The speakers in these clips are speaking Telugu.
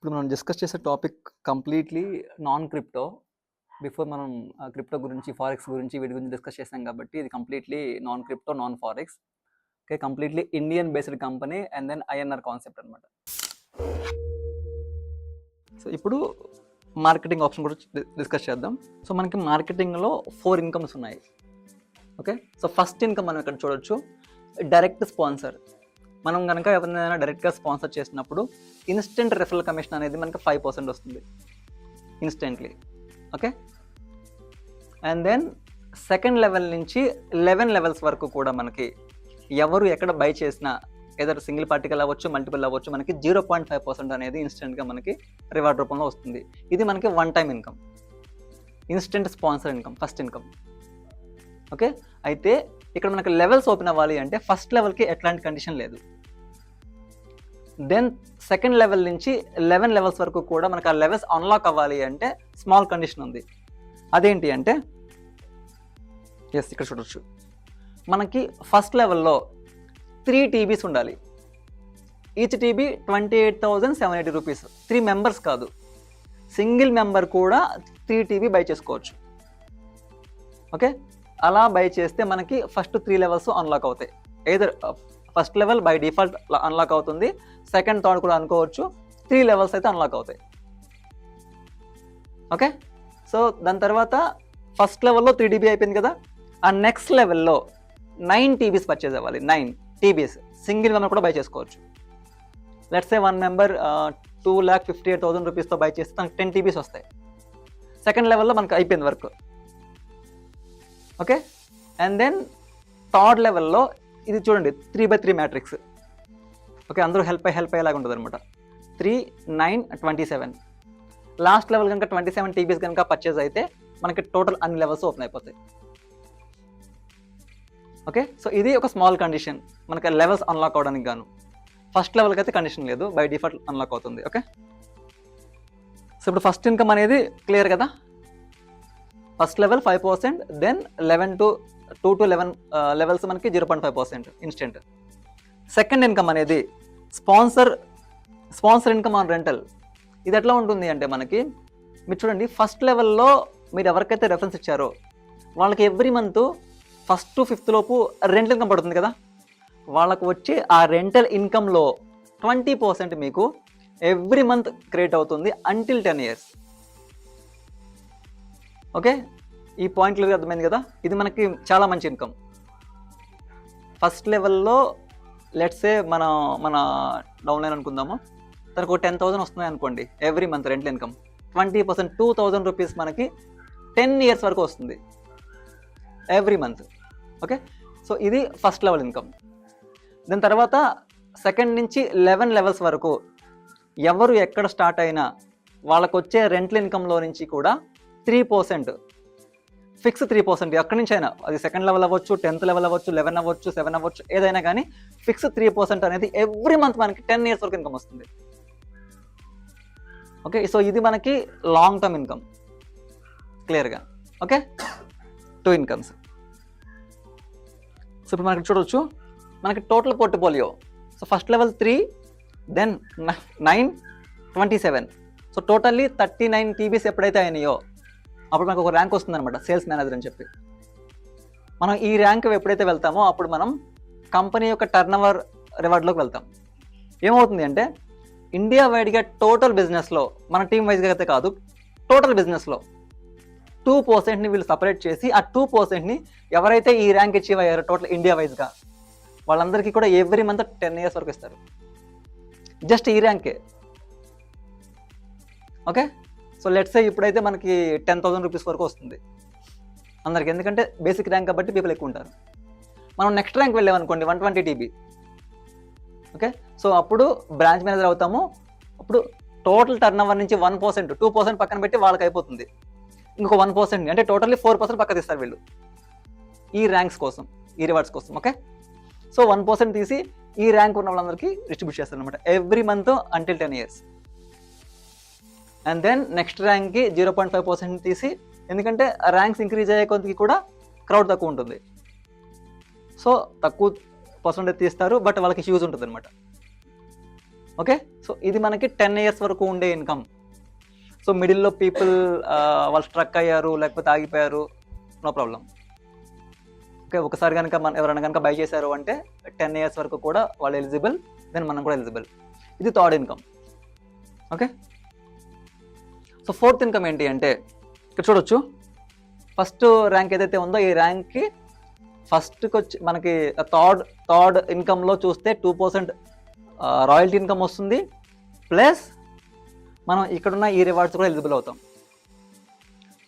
ఇప్పుడు మనం డిస్కస్ చేసే topic completely non crypto. Before మనం క్రిప్టో గురించి, ఫారెక్స్ గురించి, వీటి గురించి డిస్కస్ చేసాం కాబట్టి ఇది completely non crypto, non forex. Okay, completely Indian based company and then INR concept అనమాట. సో ఇప్పుడు మార్కెటింగ్ ఆప్షన్ గురించి డిస్కస్ చేద్దాం. సో మనకి మార్కెటింగ్లో 4 ఇన్కమ్స్ ఉన్నాయి. ఓకే, సో ఫస్ట్ ఇన్కమ్ మనం ఇక్కడ చూడొచ్చు, డైరెక్ట్ స్పాన్సర్. మనం కనుక ఎవరినైనా డైరెక్ట్గా స్పాన్సర్ చేసినప్పుడు ఇన్స్టెంట్ రెఫరల్ కమిషన్ అనేది మనకి 5% వస్తుంది instantly. Okay, and then second level నుంచి 11 లెవెల్స్ వరకు కూడా మనకి ఎవరు ఎక్కడ బై చేసినా ఏదైనా సింగిల్ పార్టికల్ అవ్వచ్చు, మల్టిపుల్ అవ్వచ్చు, మనకి 0.5% అనేది ఇన్స్టెంట్గా మనకి రివార్డ్ రూపంలో వస్తుంది. ఇది మనకి one time income, instant sponsor income, first income. Okay, అయితే ఇక్కడ మనకి లెవెల్స్ ఓపెన్ అవ్వాలి అంటే ఫస్ట్ లెవెల్కి ఎట్లాంటి కండిషన్ లేదు. దెన్ సెకండ్ లెవెల్ నుంచి 11 లెవెల్స్ వరకు కూడా మనకు ఆ లెవెల్స్ అన్లాక్ అవ్వాలి అంటే స్మాల్ కండిషన్ ఉంది. అదేంటి అంటే ఇక్కడ చూడొచ్చు, మనకి ఫస్ట్ లెవెల్లో 3 TBs ఉండాలి. Each TB 28,780 rupees. 3 మెంబర్స్ కాదు, సింగిల్ మెంబర్ కూడా 3 TB బై చేసుకోవచ్చు. ఓకే, అలా బై చేస్తే మనకి ఫస్ట్ 3 లెవెల్స్ అన్లాక్ అవుతాయి. Either first level by default unlock అవుతుంది, సెకండ్ థర్డ్ కూడా అనుకోవచ్చు, 3 లెవెల్స్ అయితే అన్లాక్ అవుతాయి. ఓకే, సో దాని తర్వాత ఫస్ట్ లెవెల్లో 3 TB అయిపోయింది కదా, ఆ నెక్స్ట్ లెవెల్లో 9 TBs పర్చేజ్ అవ్వాలి. 9 TBs సింగిల్ మెంబర్ కూడా బై చేసుకోవచ్చు. లెట్స్ సే 1 మెంబర్ 2,58,000 రూపీస్తో బై చేస్తే మనకి 10 TBs వస్తాయి. సెకండ్ లెవెల్లో మనకు అయిపోయింది work. Okay, and then third లెవెల్లో ఇది చూడండి 3/3 మ్యాట్రిక్స్. ఓకే, అందరూ హెల్ప్ అయ్యేలాగా ఉంటుంది అనమాట. 3, 9, 27. లాస్ట్ లెవెల్ కనుక 27 TBs కనుక పర్చేజ్ అయితే మనకి టోటల్ అన్ని లెవెల్స్ ఓపెన్ అయిపోతాయి. ఓకే, సో ఇది ఒక స్మాల్ కండిషన్ మనకి లెవెల్స్ అన్లాక్ అవడానికి గాను. ఫస్ట్ లెవెల్కి అయితే కండిషన్ లేదు, బై డిఫాల్ట్ అన్లాక్ అవుతుంది. ఓకే, సో ఇప్పుడు ఫస్ట్ ఇన్కమ్ అనేది క్లియర్ కదా. First level 5%, then 2 to 11 levels మనకి 0.5% ఇన్స్టెంట్. సెకండ్ ఇన్కమ్ అనేది స్పాన్సర్ ఇన్కమ్ ఆన్ రెంటల్. ఇది ఎట్లా ఉంటుంది అంటే మనకి మీరు చూడండి, ఫస్ట్ లెవెల్లో మీరు ఎవరికైతే రెఫరెన్స్ ఇచ్చారో వాళ్ళకి every month first to 5th లోపు రెంటల్ ఇన్కమ్ పడుతుంది కదా. వాళ్ళకు వచ్చి ఆ రెంటల్ ఇన్కమ్లో 20% మీకు ఎవ్రీ మంత్ క్రియేట్ అవుతుంది అంటిల్ 10 years. ఓకే, ఈ పాయింట్ క్లియర్గా అర్థమైంది కదా. ఇది మనకి చాలా మంచి ఇన్కమ్. ఫస్ట్ లెవెల్లో లెట్స్ సే మన డౌన్లైన్ అనుకుందాము, తనకు 10,000 వస్తున్నాయి అనుకోండి every month rental income. 20% 2,000 rupees మనకి 10 years వరకు వస్తుంది ఎవ్రీ మంత్. ఓకే, సో ఇది ఫస్ట్ లెవెల్ ఇన్కమ్. దాని తర్వాత సెకండ్ నుంచి 11 లెవెల్స్ వరకు ఎవరు ఎక్కడ స్టార్ట్ అయినా వాళ్ళకు వచ్చే రెంటల్ ఇన్కమ్లో నుంచి కూడా 3%, ఫిక్స్ 3% ఎక్కడి నుంచి అయినా, అది సెకండ్ లెవెల్ అవ్వచ్చు, 10th లెవెల్ అవ్వచ్చు, 11 అవ్వచ్చు, 7 అవ్వచ్చు, ఏదైనా కానీ ఫిక్స్ 3% అనేది ఎవ్రీ మంత్ మనకి 10 years వరకు ఇన్కమ్ వస్తుంది. ఓకే, సో ఇది మనకి లాంగ్ టర్మ్ ఇన్కమ్ క్లియర్గా. Okay, 2 incomes. సో ఇప్పుడు మనకి చూడవచ్చు, మనకి total portfolio. So first level 3, then 9, 27. So totally 39 TBs ఎప్పుడైతే అయినాయో అప్పుడు మనకు ఒక ర్యాంక్ వస్తుంది అనమాట, సేల్స్ మేనేజర్ అని చెప్పి. మనం ఈ ర్యాంక్ ఎప్పుడైతే వెళ్తామో అప్పుడు మనం కంపెనీ యొక్క టర్నోవర్ రివార్డ్లోకి వెళ్తాం. ఏమవుతుంది అంటే ఇండియా వైడ్గా టోటల్ బిజినెస్లో, మన టీమ్ వైజ్గా అయితే కాదు, టోటల్ బిజినెస్లో 2%ని వీళ్ళు సపరేట్ చేసి ఆ 2%ని ఎవరైతే ఈ ర్యాంక్ అచీవ్ అయ్యారో టోటల్ ఇండియా వైజ్గా వాళ్ళందరికీ కూడా ఎవ్రీ మంత్ 10 years వరకు ఇస్తారు, జస్ట్ ఈ ర్యాంకే. ఓకే, సో లెట్స్ సే ఇప్పుడైతే మనకి 10,000 రూపీస్ వరకు వస్తుంది అందరికి, ఎందుకంటే బేసిక్ ర్యాంక్ కాబట్టి పీపుల్ ఎక్కువ ఉంటారు. మనం నెక్స్ట్ ర్యాంక్ వెళ్ళామనుకోండి 120 TB. ఓకే, సో అప్పుడు బ్రాంచ్ మేనేజర్ అవుతాము. అప్పుడు టోటల్ టర్న్ ఓవర్ నుంచి 1%, 2% పక్కన పెట్టి వాళ్ళకి అయిపోతుంది. ఇంకొక 1% అంటే టోటల్లీ 4% పక్క తీస్తారు వీళ్ళు ఈ ర్యాంక్స్ కోసం, ఈ రివార్డ్స్ కోసం. ఓకే, సో 1% తీసి ఈ ర్యాంక్ ఉన్న వాళ్ళందరికీ డిస్ట్రిబ్యూట్ చేస్తారు అనమాట every month until 10 years. And then next ర్యాంక్కి 0.5% తీసి, ఎందుకంటే ర్యాంక్స్ ఇంక్రీజ్ అయ్యే కొద్దికి కూడా క్రౌడ్ తక్కువ ఉంటుంది, సో తక్కువ పర్సెంటేజ్ తీస్తారు, బట్ వాళ్ళకి హ్యూజ్ ఉంటుంది అనమాట. ఓకే, సో ఇది మనకి 10 years వరకు ఉండే ఇన్కమ్. సో మిడిల్లో పీపుల్ వాళ్ళు స్ట్రక్ అయ్యారు లేకపోతే ఆగిపోయారు, నో ప్రాబ్లం. ఓకే, ఒకసారి కనుక మనం ఎవరైనా కనుక బై చేశారు అంటే 10 years వరకు కూడా వాళ్ళు ఎలిజిబుల్, దెన్ మనం కూడా ఎలిజిబుల్. ఇది third income. Okay, so fourth income ఏంటి అంటే ఇక్కడ చూడొచ్చు. ఫస్ట్ ర్యాంక్ ఏదైతే ఉందో ఈ ర్యాంక్కి ఫస్ట్కి వచ్చి మనకి థర్డ్ ఇన్కమ్లో చూస్తే 2% రాయల్టీ ఇన్కమ్ వస్తుంది, ప్లస్ మనం ఇక్కడున్న ఈ రివార్డ్స్ కూడా ఎలిజిబుల్ అవుతాం.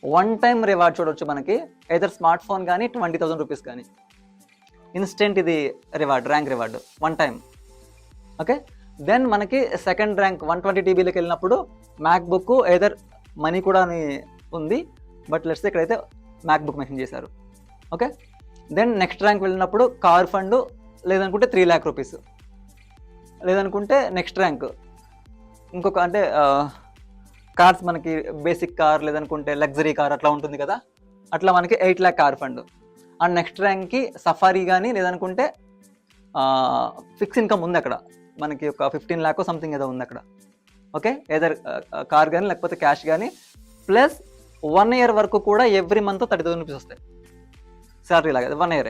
1 time రివార్డ్ చూడొచ్చు మనకి, ఐదర్ స్మార్ట్ ఫోన్ కానీ 20,000 రూపీస్ కానీ ఇన్స్టెంట్. ఇది reward, rank reward 1 time. Okay, then మనకి సెకండ్ ర్యాంక్ 120 TBలోకి వెళ్ళినప్పుడు మ్యాక్బుక్, ఐదర్ మనీ కూడా ఉంది, బట్ లెట్స్ ఇక్కడైతే మ్యాక్బుక్ మెన్షన్ చేశారు. ఓకే, దెన్ నెక్స్ట్ ర్యాంక్ వెళ్ళినప్పుడు కార్ ఫండ్, లేదనుకుంటే 3 lakh రూపీస్, లేదనుకుంటే నెక్స్ట్ ర్యాంక్ ఇంకొక అంటే కార్స్ మనకి బేసిక్ కార్, లేదనుకుంటే లగ్జరీ కార్ అట్లా ఉంటుంది కదా, అట్లా మనకి 8 lakh car fund. And next ర్యాంక్కి సఫారీ కానీ, లేదనుకుంటే ఫిక్స్ ఇన్కమ్ ఉంది అక్కడ మనకి, ఒక 15 lakh సంథింగ్ ఏదో ఉంది అక్కడ. ఓకే, ఏదర్ కార్ కానీ లేకపోతే క్యాష్ కానీ, ప్లస్ 1 year వరకు కూడా ఎవ్రీ మంత్ 30,000 రూపీస్ వస్తాయి శాలరీ లాగా, 1 year.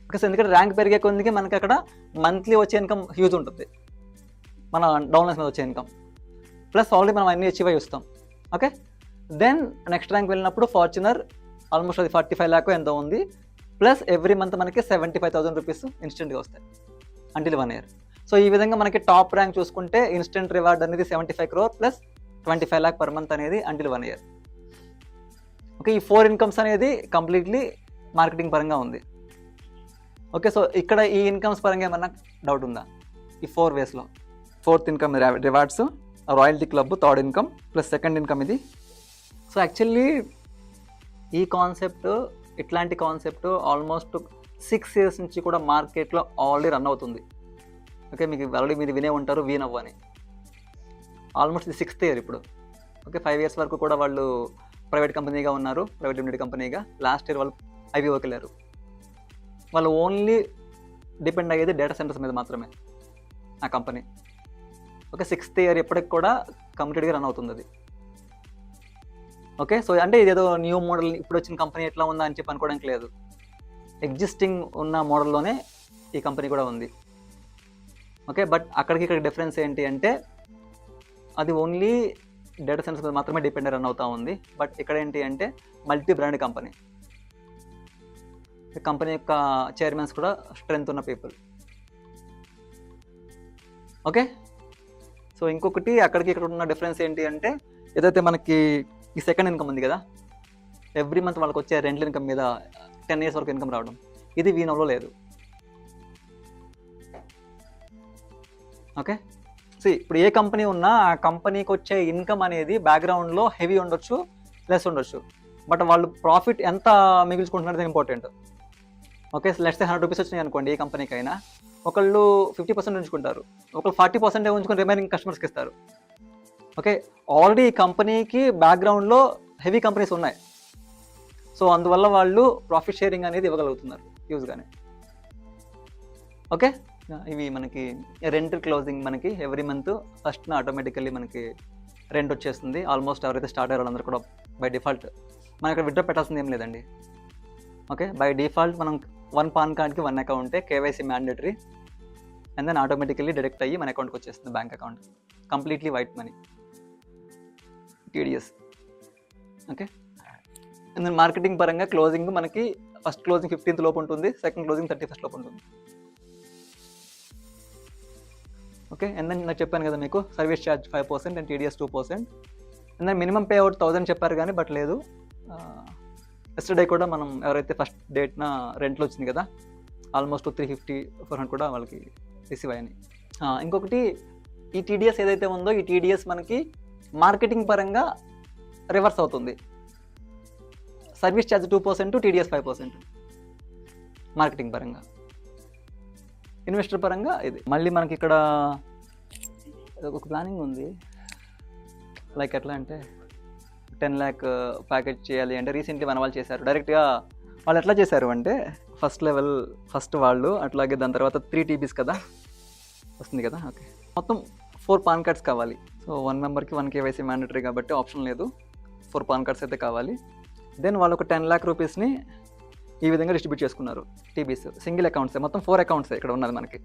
ఓకే, సో ఎందుకంటే ర్యాంక్ పెరిగే కొద్దికి మనకి అక్కడ మంత్లీ వచ్చే ఇన్కమ్ హ్యూజ్ ఉంటుంది, మన డౌన్లైన్స్ మీద వచ్చే ఇన్కమ్, ప్లస్ ఆల్రెడీ మనం అన్ని అచీవ్ అయ్యి వస్తాం. ఓకే, దెన్ నెక్స్ట్ ర్యాంక్ వెళ్ళినప్పుడు ఫార్చునర్, ఆల్మోస్ట్ అది 45 lakh ఎంతో ఉంది, ప్లస్ ఎవ్రీ మంత్ మనకి 75,000 రూపీస్ ఇన్స్టెంట్గా వస్తాయి అంటిల్ 1 year. సో ఈ విధంగా మనకి టాప్ ర్యాంక్ చూసుకుంటే ఇన్స్టెంట్ రివార్డ్ అనేది 75 crore plus 25 lakh per month అనేది అంటిల్ 1 year. ఓకే, ఈ 4 ఇన్కమ్స్ అనేది కంప్లీట్లీ మార్కెటింగ్ పరంగా ఉంది. ఓకే, సో ఇక్కడ ఈ ఇన్కమ్స్ పరంగా ఏమన్నా డౌట్ ఉందా? ఈ 4 waysలో fourth income rewards, royalty club third income, plus second income ఇది. సో యాక్చువల్లీ ఈ కాన్సెప్ట్, ఇట్లాంటి కాన్సెప్ట్ ఆల్మోస్ట్ 6 years నుంచి కూడా మార్కెట్లో ఆల్రెడీ రన్ అవుతుంది. ఓకే, మీకు ఆల్రెడీ మీరు వినే ఉంటారు వీనవ్ అని. ఆల్మోస్ట్ ఇది 6th year ఇప్పుడు. ఓకే, 5 years వరకు కూడా వాళ్ళు ప్రైవేట్ కంపెనీగా ఉన్నారు, ప్రైవేట్ లిమిటెడ్ కంపెనీగా. లాస్ట్ ఇయర్ వాళ్ళు IPOకి వెళ్ళారు. వాళ్ళు ఓన్లీ డిపెండ్ అయ్యేది డేటా సెంటర్స్ మీద మాత్రమే ఆ కంపెనీ. ఓకే, 6th year ఎప్పటికి కూడా కంప్లీట్గా రన్ అవుతుంది అది. ఓకే, సో అంటే ఇదేదో న్యూ మోడల్, ఇప్పుడు వచ్చిన కంపెనీ ఎట్లా ఉందా అని చెప్పి అనుకోవడానికి లేదు. ఎగ్జిస్టింగ్ ఉన్న మోడల్లోనే ఈ కంపెనీ కూడా ఉంది. ఓకే, బట్ అక్కడికి ఇక్కడ డిఫరెన్స్ ఏంటి అంటే అది ఓన్లీ డేటా సెంటర్స్ మీద మాత్రమే డిపెండ్ రన్ అవుతూ ఉంది. బట్ ఇక్కడ ఏంటి అంటే మల్టీ బ్రాండ్ కంపెనీ. కంపెనీ యొక్క చైర్మన్స్ కూడా స్ట్రెంత్ ఉన్న పీపుల్. ఓకే, సో ఇంకొకటి అక్కడికి ఇక్కడ ఉన్న డిఫరెన్స్ ఏంటి అంటే ఏదైతే మనకి ఈ సెకండ్ ఇన్కమ్ ఉంది కదా, ఎవ్రీ మంత్ వాళ్ళకి వచ్చే రెంట్ల ఇన్కమ్ మీద 10 years వరకు ఇన్కమ్ రావడం, ఇది వీనవ్లో లేదు. ఓకే, సో ఇప్పుడు ఏ కంపెనీ ఉన్నా ఆ కంపెనీకి వచ్చే ఇన్కమ్ అనేది బ్యాక్గ్రౌండ్లో హెవీ ఉండొచ్చు, లెస్ ఉండొచ్చు, బట్ వాళ్ళు ప్రాఫిట్ ఎంత మిగిల్చుకుంటున్నారు ఇంపార్టెంట్. ఓకే, లెట్స్ 100 రూపీస్ వచ్చినాయి అనుకోండి ఏ కంపెనీకి అయినా, ఒకళ్ళు 50% ఉంచుకుంటారు, ఒకళ్ళు 40% ఉంచుకొని రిమైనింగ్ కస్టమర్స్కి ఇస్తారు. ఓకే, ఆల్రెడీ ఈ కంపెనీకి బ్యాక్గ్రౌండ్లో హెవీ కంపెనీస్ ఉన్నాయి, సో అందువల్ల వాళ్ళు ప్రాఫిట్ షేరింగ్ అనేది ఇవ్వగలుగుతున్నారు యూజ్గానే. ఓకే, ఇవి మనకి రెంట్ క్లోజింగ్, మనకి ఎవ్రీ మంత్ ఫస్ట్న ఆటోమేటికల్లీ మనకి రెంట్ వచ్చేస్తుంది. ఆల్మోస్ట్ ఎవరైతే స్టార్ట్ అయ్యారో వాళ్ళందరూ కూడా బై డిఫాల్ట్ మనం ఇక్కడ విత్డ్రా పెట్టాల్సింది ఏం లేదండి. ఓకే, బై డిఫాల్ట్ మనం 1 పాన్ కార్డ్కి 1 అకౌంటే, KYC mandatory, and then automatically deduct అయ్యి మన అకౌంట్కి వచ్చేస్తుంది, bank account, completely white money, TDS. Okay, and then marketing పరంగా క్లోజింగ్ మనకి ఫస్ట్ క్లోజింగ్ 15th లోపు ఉంటుంది, సెకండ్ క్లోజింగ్ 31st లోపు ఉంటుంది. ఓకే, అండ్ దెన్ నాకు చెప్పాను కదా మీకు service charge 5% and TDS 2%. And then minimum payout 1000 చెప్పారు కానీ బట్ లేదు. ఎస్టర్డే కూడా మనం ఎవరైతే ఫస్ట్ డేట్న రెంట్లో వచ్చింది కదా, ఆల్మోస్ట్ 350-400 కూడా వాళ్ళకి రిసీవ్ అయ్యాయి. ఇంకొకటి ఈ TDS ఏదైతే ఉందో ఈ TDS మనకి మార్కెటింగ్ పరంగా రివర్స్ అవుతుంది. సర్వీస్ ఛార్జ్ 2%, TDS 5% మార్కెటింగ్ పరంగా. ఇన్వెస్టర్ పరంగా ఇది మళ్ళీ మనకి ఇక్కడ ఒక ప్లానింగ్ ఉంది, లైక్ ఎట్లా అంటే 10 lakh ప్యాకేజ్ చేయాలి అంటే రీసెంట్లీ మన వాళ్ళు చేశారు. డైరెక్ట్గా వాళ్ళు ఎట్లా చేశారు అంటే ఫస్ట్ లెవెల్ ఫస్ట్ వాళ్ళు, అట్లాగే దాని తర్వాత 3 TBs కదా వస్తుంది కదా. ఓకే, మొత్తం 4 పాన్ కార్డ్స్ కావాలి. సో 1 మెంబర్కి 1 కేవైసీ మ్యాండటరీ కాబట్టి ఆప్షన్ లేదు, 4 పాన్ కార్డ్స్ అయితే కావాలి. దెన్ వాళ్ళు ఒక 10 lakh రూపీస్ని ఈ విధంగా డిస్ట్రిబ్యూట్ చేసుకున్నారు. టీబీస్ సింగిల్ అకౌంట్సే, మొత్తం 4 అకౌంట్సే ఇక్కడ ఉన్నది మనకి.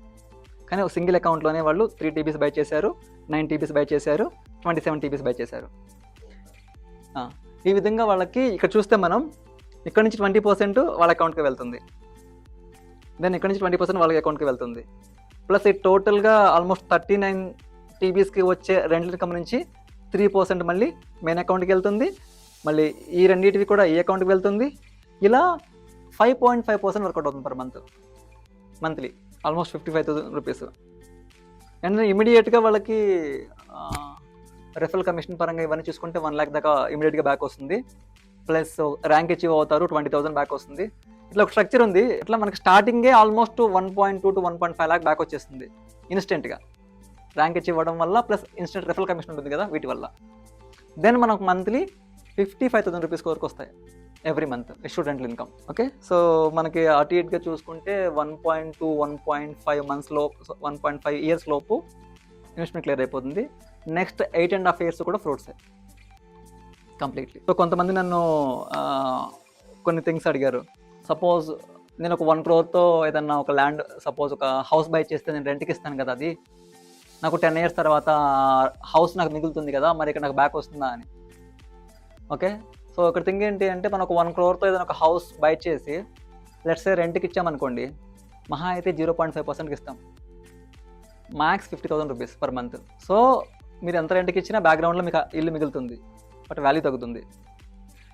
కానీ ఒక సింగిల్ అకౌంట్లోనే వాళ్ళు 3 TBs బై చేశారు, 9 TBs బై చేశారు, 27 TBs బై చేశారు. ఈ విధంగా వాళ్ళకి ఇక్కడ చూస్తే మనం ఇక్కడ నుంచి 20% వాళ్ళ అకౌంట్కి వెళ్తుంది, దెన్ ఇక్కడ నుంచి 20% వాళ్ళ అకౌంట్కి వెళ్తుంది. ప్లస్ ఈ టోటల్గా ఆల్మోస్ట్ 39 TBsకి వచ్చే రెంటల్ ఇన్కమ్ నుంచి 3% మళ్ళీ మెయిన్ అకౌంట్కి వెళ్తుంది, మళ్ళీ ఈ రెండింటివి కూడా ఈ అకౌంట్కి వెళ్తుంది. ఇలా 5.5% వర్కౌట్ అవుతుంది per monthly, almost 55,000 rupees. And ఇమీడియట్గా వాళ్ళకి రెఫరల్ కమిషన్ పరంగా ఇవన్నీ చూసుకుంటే 1 lakh దాకా ఇమీడియట్గా బ్యాక్ వస్తుంది. ప్లస్ ర్యాంక్ అచీవ్ అవుతారు, 20,000 బ్యాక్ వస్తుంది. ఇట్లా ఒక స్ట్రక్చర్ ఉంది. ఇట్లా మనకి స్టార్టింగే ఆల్మోస్ట్ 1.2 to 1.5 lakh బ్యాక్ వచ్చేస్తుంది ఇన్స్టెంట్గా, ర్యాంక్ అచీవ్ అవ్వడం వల్ల, ప్లస్ ఇన్స్టెంట్ రెఫరల్ కమిషన్ ఉంటుంది కదా వీటి వల్ల. దెన్ మనకు మంత్లీ 55,000 రూపీస్ వరకు వస్తాయి every month student income. Okay, so మనకి అటు ఇటుగా చూసుకుంటే 1.2 1.5 మంత్స్లో 1.5 ఇయర్స్ లోపు ఇన్వెస్ట్మెంట్ క్లియర్ అయిపోతుంది. నెక్స్ట్ 8.5 years కూడా ఫ్రూట్సే కంప్లీట్లీ. సో కొంతమంది నన్ను కొన్ని థింగ్స్ అడిగారు. సపోజ్ నేను ఒక 1 crore ఏదన్నా ఒక ల్యాండ్, సపోజ్ ఒక హౌస్ బై చేస్తే నేను రెంట్కి ఇస్తాను కదా, అది నాకు 10 years తర్వాత హౌస్ నాకు మిగులుతుంది కదా, మరి ఇక్కడ నాకు బ్యాక్ వస్తుందా అని. ఓకే, సో ఇక్కడ థింగ్ ఏంటి అంటే మనం ఒక 1 crore ఏదైనా ఒక హౌస్ బై చేసి లెట్స్ సే రెంట్కి ఇచ్చామనుకోండి, మహా అయితే 0.5%కి ఇస్తాం, max 50,000 rupees per month. So మీరు ఎంత రెంట్కి ఇచ్చినా బ్యాక్గ్రౌండ్లో మీకు ఇల్లు మిగులుతుంది, బట్ వాల్యూ తగ్గుతుంది.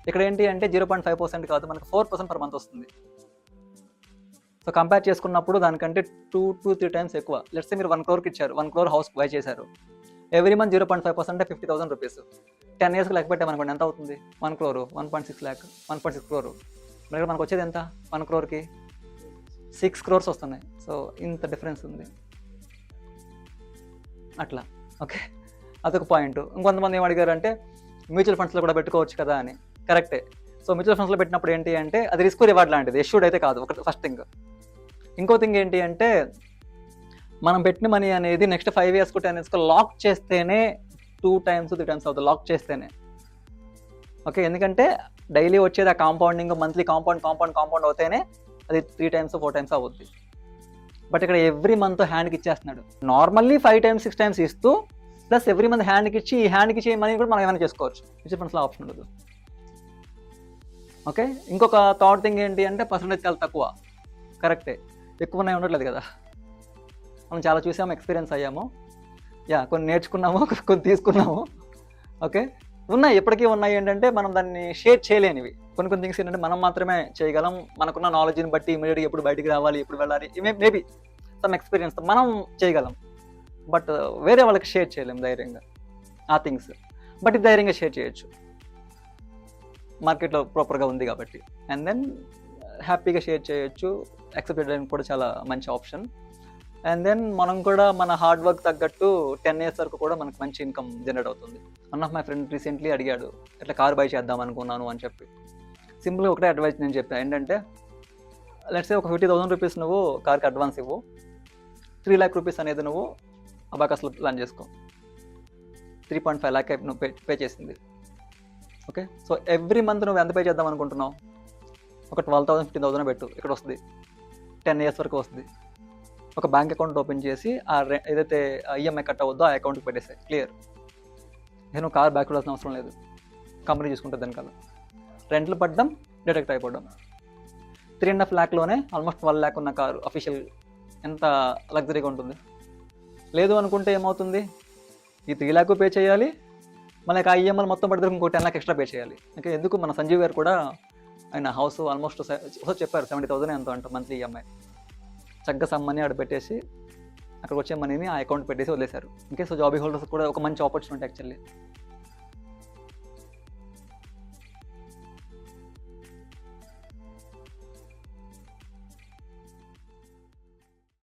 ఇక్కడ ఏంటి అంటే 0.5% కాదు, మనకు 4% పర్ మంత్ వస్తుంది. సో కంపేర్ చేసుకున్నప్పుడు దానికంటే 2 to 3 times ఎక్కువ. లెట్స్ సే మీరు 1 crore ఇచ్చారు, 1 crore హౌస్ బై చేశారు, ఎవ్రీ మంత్ 0.5% అంటే 50,000 రూపీస్. 10 yearsకి లెక్క పెట్టామనుకోండి, ఎంత అవుతుంది? 1 crore, 1.6 lakh, 1.6 crore. మరి మనకు వచ్చేది ఎంత? 1 crore 6 crores వస్తున్నాయి. సో ఇంత డిఫరెన్స్ ఉంది అట్లా. ఓకే, అదొక పాయింట్. ఇంకొంతమంది ఏం అడిగారు అంటే మ్యూచువల్ ఫండ్స్లో కూడా పెట్టుకోవచ్చు కదా అని. కరెక్టే. సో మ్యూచువల్ ఫండ్స్లో పెట్టినప్పుడు ఏంటి అంటే అది రిస్క్ రివార్డ్ లాంటిది, ఎష్యూడ్ అయితే కాదు, ఒక ఫస్ట్ థింగ్. ఇంకో థింగ్ ఏంటి అంటే మనం పెట్టిన మనీ అనేది నెక్స్ట్ 5 years 10 years లాక్ చేస్తేనే 2 times 3 times అవుతుంది, లాక్ చేస్తేనే. ఓకే, ఎందుకంటే డైలీ వచ్చేది ఆ కాంపౌండింగ్, మంత్లీ కాంపౌండ్ అవుతేనే అది 3 times 4 times అవుద్ది. బట్ ఇక్కడ ఎవ్రీ మంత్ హ్యాండ్కి ఇచ్చేస్తున్నాడు. నార్మల్లీ 5 times 6 times ఇస్తూ ప్లస్ ఎవ్రీ మంత్ హ్యాండ్కి ఇచ్చి, ఈ హ్యాండ్కి ఇచ్చే మనీ కూడా మనం ఏమైనా చేసుకోవచ్చు. మ్యూచువల్ ఫండ్స్లో ఆప్షన్ ఉండదు. ఓకే, ఇంకొక థర్డ్ థింగ్ ఏంటి అంటే పర్సంటేజ్ చాలా తక్కువ. కరెక్టే, ఎక్కువ ఉన్నాయి ఉండట్లేదు కదా, మనం చాలా చూసాము, ఎక్స్పీరియన్స్ అయ్యాము. కొన్ని నేర్చుకున్నాము, కొన్ని తీసుకున్నాము. ఓకే, ఉన్నాయి, ఎప్పటికీ ఉన్నాయి. ఏంటంటే మనం దాన్ని షేర్ చేయలేనివి కొన్ని థింగ్స్ ఏంటంటే మనం మాత్రమే చేయగలం. మనకున్న నాలెడ్జ్ని బట్టి ఇమీడియట్గా ఎప్పుడు బయటికి రావాలి, ఎప్పుడు వెళ్ళాలి, మేబీ సమ్ ఎక్స్పీరియన్స్ మనం చేయగలం, బట్ వేరే వాళ్ళకి షేర్ చేయలేం ధైర్యంగా ఆ థింగ్స్. బట్ ఇది ధైర్యంగా షేర్ చేయొచ్చు, మార్కెట్లో ప్రాపర్గా ఉంది కాబట్టి. అండ్ దెన్ హ్యాపీగా షేర్ చేయొచ్చు, యాక్సెప్ట్ చేయడానికి కూడా చాలా మంచి ఆప్షన్. అండ్ దెన్ మనం కూడా మన హార్డ్ వర్క్ తగ్గట్టు 10 years వరకు కూడా మనకు మంచి ఇన్కమ్ జనరేట్ అవుతుంది. One of my friend recently అడిగాడు, ఇట్లా కార్ బై చేద్దాం అనుకున్నాను అని చెప్పి. సింపుల్గా ఒకటే అడ్వైస్ నేను చెప్పాను, ఏంటంటే లెట్స్ సే ఒక 50,000 రూపీస్ నువ్వు కార్కి అడ్వాన్స్ ఇవ్వు, 3 lakh రూపీస్ అనేది నువ్వు అబాకస్లో ప్లాన్ చేసుకో, 3.5 lakh నువ్వు పే చేసింది. ఓకే, సో ఎవ్రీ మంత్ నువ్వు ఎంత పే చేద్దాం అనుకుంటున్నావు? ఒక 12,000 15,000 పెట్టు, ఇక్కడ వస్తుంది, 10 years వరకు వస్తుంది. ఒక బ్యాంక్ అకౌంట్ ఓపెన్ చేసి ఏదైతే ఈఎంఐ కట్ అవ్వద్దో ఆ అకౌంట్కి పెట్టేసాయి, క్లియర్. నేను కార్ బ్యాక్ వెళ్ళాల్సిన అవసరం లేదు, కంపెనీ చూసుకుంటుంది దానికల్లా. రెంట్లు పడ్డం, డిడక్ట్ అయిపోవడం. 3.5 lakhలోనే ఆల్మోస్ట్ 12 lakh ఉన్న కారు అఫీషియల్ ఎంత లగ్జరీగా ఉంటుంది. లేదు అనుకుంటే ఏమవుతుంది, ఈ 3 lakh పే చేయాలి, మనకి ఆ ఈఎంఐ మొత్తం పడితే ఇంకో 10 lakh ఎక్స్ట్రా పే చేయాలి. ఇంకా ఎందుకు, మన సంజీవ్ గారు కూడా ఆయన హౌస్ ఆల్మోస్ట్ చెప్పారు 70,000 ఎంతో అంట మంత్లీ ఈఎంఐ. చక్కగా సమ్ మనీ ఆడ పెట్టేసి అక్కడికి వచ్చే మనీని ఆ అకౌంట్ పెట్టేసి వదిలేశారు. ఇంకే సో జాబీ హోల్డర్స్ కూడా ఒక మంచి ఆపర్చునిటీ యాక్చువల్లీ.